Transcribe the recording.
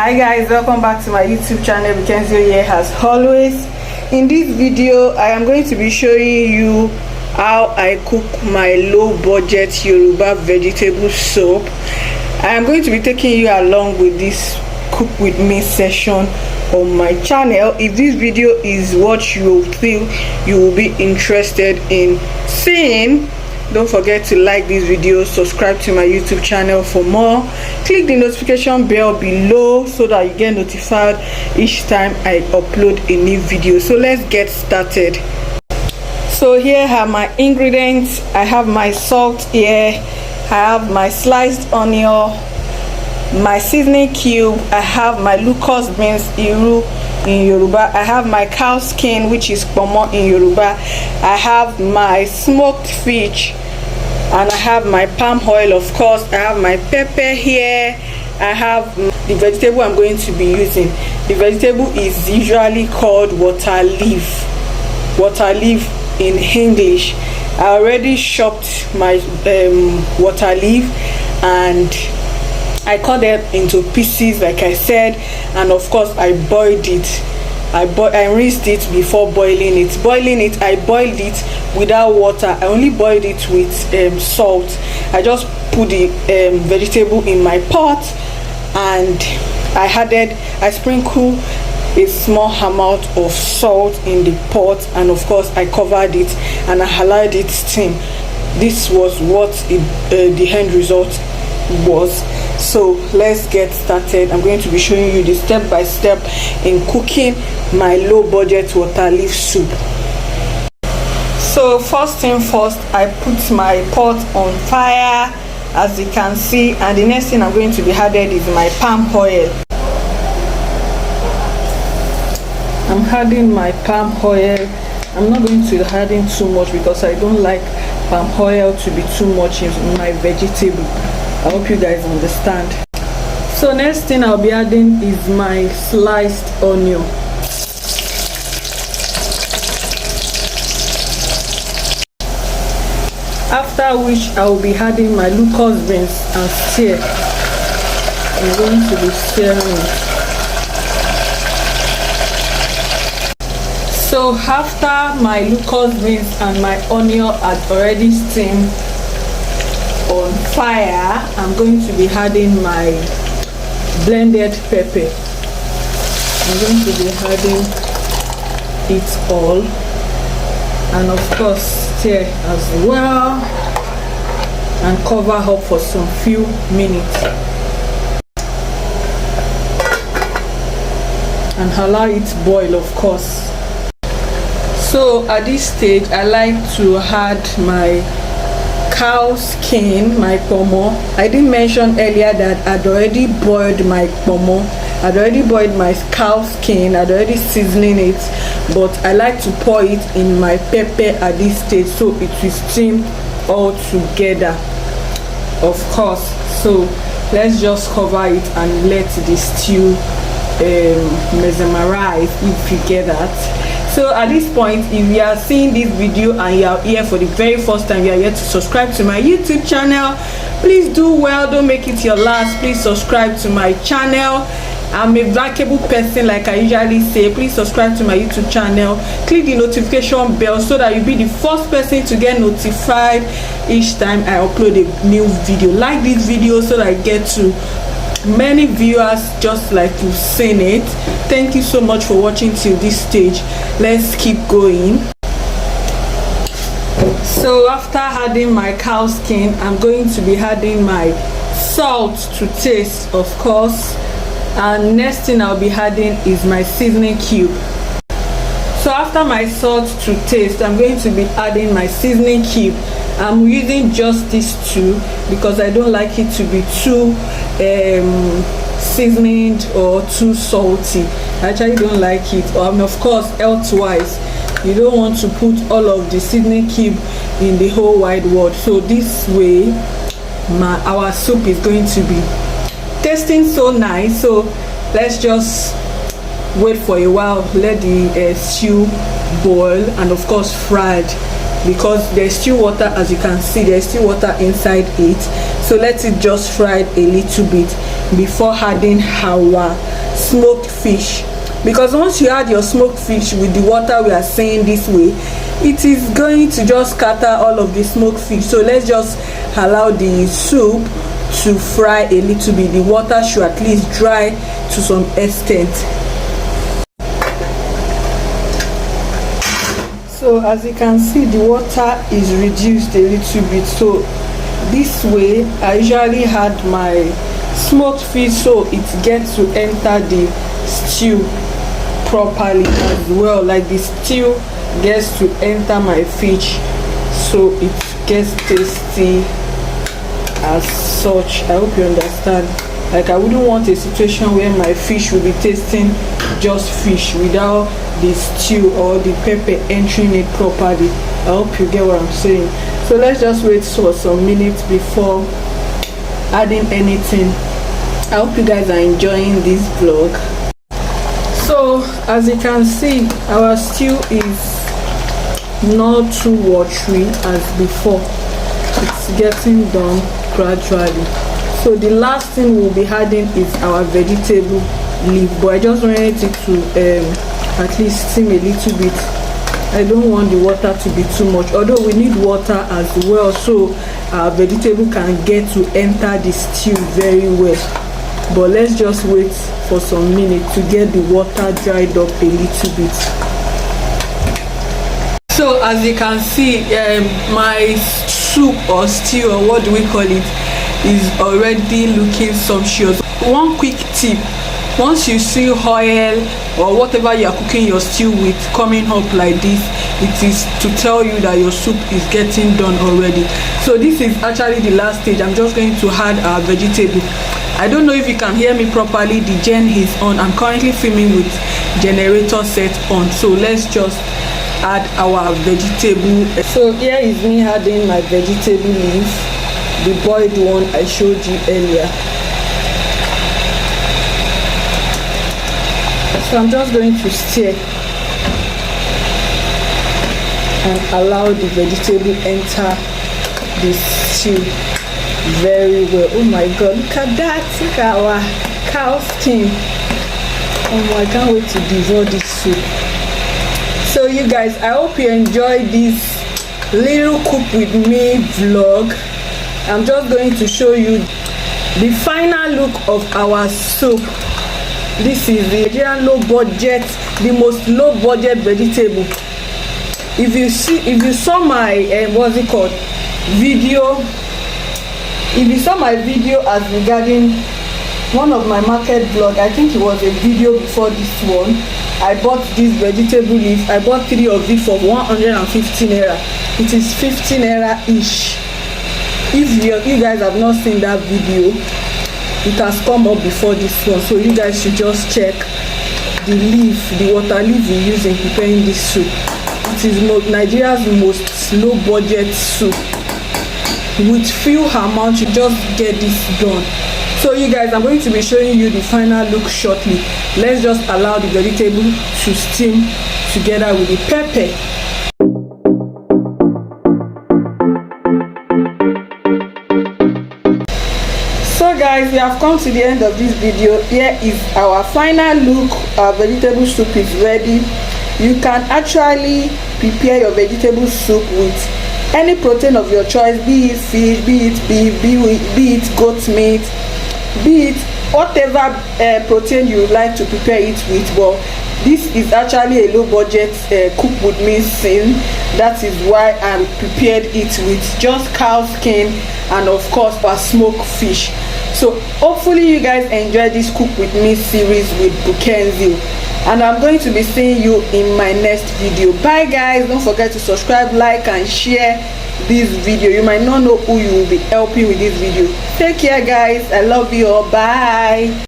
Hi guys, welcome back to my YouTube channel. Mackenzie here as always. In this video I am going to be showing you how I cook my low budget Yoruba vegetable soup. I am going to be taking you along with this cook with me session on my channel. If this video is what you feel you will be interested in seeing, don't forget to like this video, subscribe to my YouTube channel for more, click the notification bell below so that you get notified each time I upload a new video. So let's get started. So here are my ingredients. I have my salt here, I have my sliced onion, my seasoning cube, I have my locust beans, iru in Yoruba, I have my cow skin, which is pomo in Yoruba, I have my smoked fish, and I have my palm oil, of course. I have my pepper here. I have the vegetable I'm going to be using. The vegetable is usually called water leaf in English. I already chopped my water leaf and I cut them into pieces like I said, and of course I boiled it. I rinsed it before boiling it. I boiled it without water. I only boiled it with salt. I just put the vegetable in my pot and I sprinkled a small amount of salt in the pot, and of course I covered it and I allowed it steam. This was what the end result was. So let's get started. I'm going to be showing you the step by step in cooking my low budget water leaf soup. So first thing first, I put my pot on fire as you can see, and the next thing I'm going to be added is my palm oil. I'm adding my palm oil. I'm not going to add in too much because I don't like palm oil to be too much in my vegetable. I hope you guys understand. So next thing I'll be adding is my sliced onion. After which I will be adding my locust beans and stir. I'm going to be stirring it. So after my locust beans and my onion are already steamed on fire, I'm going to be adding my blended pepper. I'm going to be adding it all, and of course stir as well and cover up for some few minutes and allow it boil, of course. So at this stage I like to add my cow skin, my pomo. I didn't mention earlier that I'd already boiled my pomo. I'd already boiled my cow skin. I'd already seasoning it, but I like to pour it in my pepper at this stage so it will steam all together, of course. So let's just cover it and let the stew mesmerize, if you get that. So at this point, if you are seeing this video and you are here for the very first time, you are here to subscribe to my YouTube channel, please do well, don't make it your last. Please subscribe to my channel. I'm a likable person, like I usually say. Please subscribe to my YouTube channel, click the notification bell so that you'll be the first person to get notified each time I upload a new video. Like this video so that I get to many viewers just like you've seen it. Thank you so much for watching till this stage. Let's keep going. So after adding my cow skin, I'm going to be adding my salt to taste, of course, and next thing I'll be adding is my seasoning cube. So after my salt to taste, I'm going to be adding my seasoning cube. I'm using just these two because I don't like it to be too seasoned or too salty. I actually don't like it. Of course, health-wise, you don't want to put all of the seasoning cube in the whole wide world. So this way, our soup is going to be tasting so nice. So let's just wait for a while, let the stew boil, and of course fried, because there's still water. As you can see, there's still water inside it. So let it just fry a little bit before adding our smoked fish, because once you add your smoked fish with the water we are saying this way, it is going to just scatter all of the smoked fish. So let's just allow the soup to fry a little bit. The water should at least dry to some extent. So as you can see, the water is reduced a little bit. So this way I usually add my smoked fish so it gets to enter the stew properly as well. Like the stew gets to enter my fish so it gets tasty as such. I hope you understand. Like, I wouldn't want a situation where my fish will be tasting just fish without the stew or the pepper entering it properly. I hope you get what I'm saying. So let's just wait for some minutes before adding anything. I hope you guys are enjoying this vlog. So as you can see, our stew is not too watery as before. It's getting done gradually. So the last thing we'll be adding is our vegetable leaf, but I just wanted it to at least steam a little bit. I don't want the water to be too much, although we need water as well so our vegetable can get to enter the stew very well. But let's just wait for some minutes to get the water dried up a little bit. So as you can see, my soup or stew, or what do we call it, is already looking sumptuous. One quick tip: once you see oil or whatever you are cooking your stew with coming up like this, it is to tell you that your soup is getting done already. So this is actually the last stage. I'm just going to add our vegetable. I don't know if you can hear me properly. The gen is on. I'm currently filming with generator set on, so let's just add our vegetable. So here is me adding my vegetable leaf, the boiled one I showed you earlier. So I'm just going to stir and allow the vegetable enter the stew very well. Oh my god, look at that. Look at our cow skin. Oh, I can't wait to devour this soup. So you guys, I hope you enjoyed this little cook with me vlog. I'm just going to show you the final look of our soup. This is the Nigerian low budget, the most low budget vegetable. If you saw my what's it called, video, if you saw my video as regarding one of my market vlog, I think it was a video before this one, I bought this vegetable leaf. I bought 3 of it for 115 naira. It is 15 naira each. If you guys have not seen that video, it has come up before this one, so you guys should just check the leaf, the water leaf we use in preparing this soup. It is Nigeria's most low budget soup. With few amount, you just get this done. So you guys, I'm going to be showing you the final look shortly. Let's just allow the vegetable to steam together with the pepper. So guys, we have come to the end of this video. Here is our final look. Our vegetable soup is ready. You can actually prepare your vegetable soup with any protein of your choice, be it fish, be it beef, be it goat meat, be it whatever protein you like to prepare it with. But this is actually a low budget cook with me scene. That is why I prepared it with just cow skin and of course our smoked fish. So hopefully you guys enjoy this cook with me series with Bukenzi, and I'm going to be seeing you in my next video. Bye guys, don't forget to subscribe, like and share this video. You might not know who you will be helping with this video. Take care guys, I love you all. Bye.